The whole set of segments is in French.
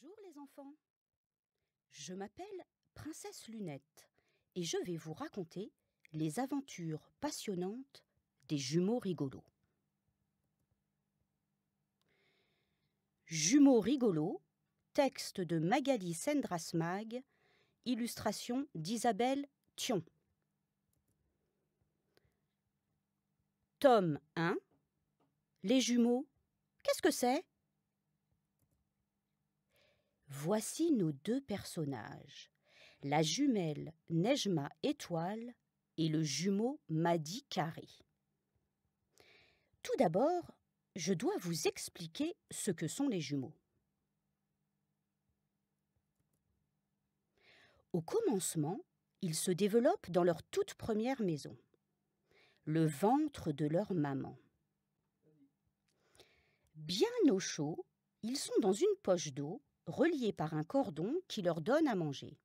Bonjour les enfants, je m'appelle Princesse Lunette et je vais vous raconter les aventures passionnantes des jumeaux rigolos. Jumeaux rigolos, texte de Magali Sendrasmag, illustration d'Isabelle Thion. Tome 1. Les jumeaux, qu'est-ce que c'est? Voici nos deux personnages, la jumelle Nejma Étoile et le jumeau Madi Carré. Tout d'abord, je dois vous expliquer ce que sont les jumeaux. Au commencement, ils se développent dans leur toute première maison, le ventre de leur maman. Bien au chaud, ils sont dans une poche d'eau reliée par un cordon qui leur donne à manger.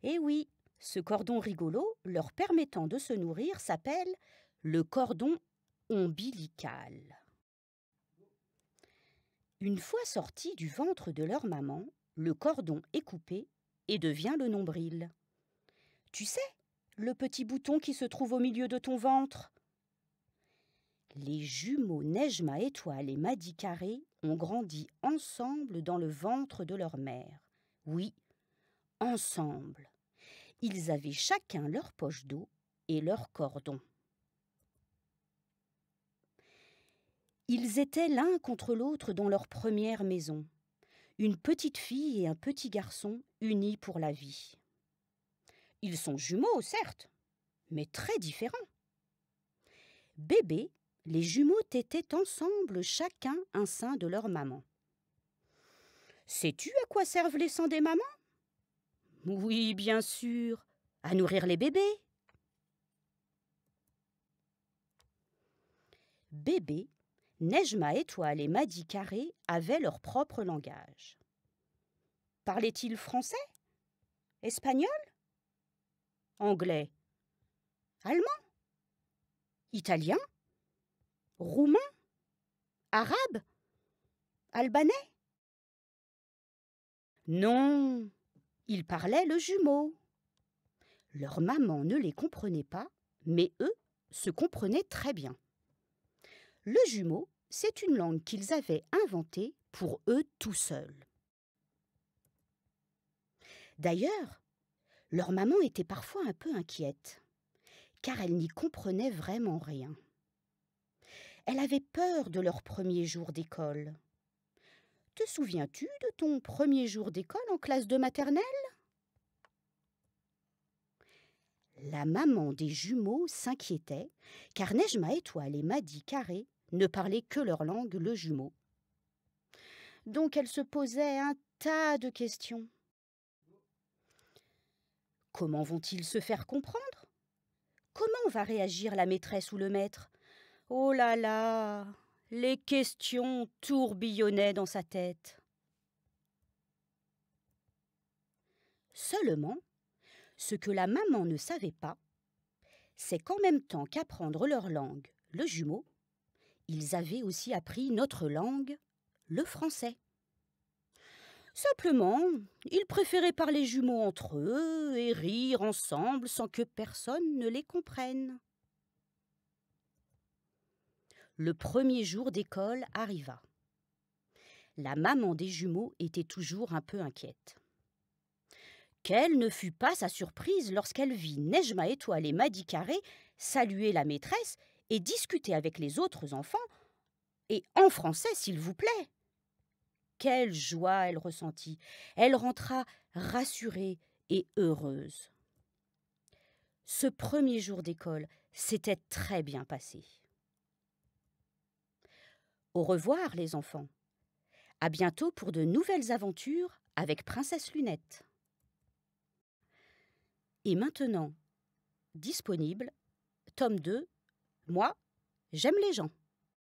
Et oui, ce cordon rigolo leur permettant de se nourrir s'appelle le cordon ombilical. Une fois sortis du ventre de leur maman, le cordon est coupé et devient le nombril. Tu sais, le petit bouton qui se trouve au milieu de ton ventre. Les jumeaux Nejma Étoile et Madi Carré ont grandi ensemble dans le ventre de leur mère. Oui, ensemble. Ils avaient chacun leur poche d'eau et leur cordon. Ils étaient l'un contre l'autre dans leur première maison, une petite fille et un petit garçon unis pour la vie. Ils sont jumeaux, certes, mais très différents. Bébés, les jumeaux tétaient ensemble chacun un sein de leur maman. Sais-tu à quoi servent les seins des mamans? Oui, bien sûr, à nourrir les bébés. Bébés, Nejma Étoile et Madi Carré avaient leur propre langage. Parlaient-ils français? Espagnol? Anglais? Allemand? Italien? Roumain? Arabe? Albanais? Non, ils parlaient le jumeau. Leur maman ne les comprenait pas, mais eux se comprenaient très bien. Le jumeau, c'est une langue qu'ils avaient inventée pour eux tout seuls. D'ailleurs, leur maman était parfois un peu inquiète, car elle n'y comprenait vraiment rien. Elle avait peur de leur premier jour d'école. Te souviens-tu de ton premier jour d'école en classe de maternelle? La maman des jumeaux s'inquiétait, car Nejma Étoile et Madi Carré ne parlaient que leur langue, le jumeau. Donc elle se posait un tas de questions. Comment vont-ils se faire comprendre? Comment va réagir la maîtresse ou le maître? Oh là là, les questions tourbillonnaient dans sa tête. Seulement, ce que la maman ne savait pas, c'est qu'en même temps qu'apprendre leur langue, le jumeau, ils avaient aussi appris notre langue, le français. Simplement, ils préféraient parler jumeaux entre eux et rire ensemble sans que personne ne les comprenne. Le premier jour d'école arriva. La maman des jumeaux était toujours un peu inquiète. Quelle ne fut pas sa surprise lorsqu'elle vit Nejma Étoile et Madi Carré saluer la maîtresse et discuter avec les autres enfants, et en français s'il vous plaît. Quelle joie elle ressentit. Elle rentra rassurée et heureuse. Ce premier jour d'école s'était très bien passé. Au revoir les enfants. À bientôt pour de nouvelles aventures avec Princesse Lunette. Et maintenant, disponible, tome 2, Moi, j'aime les gens.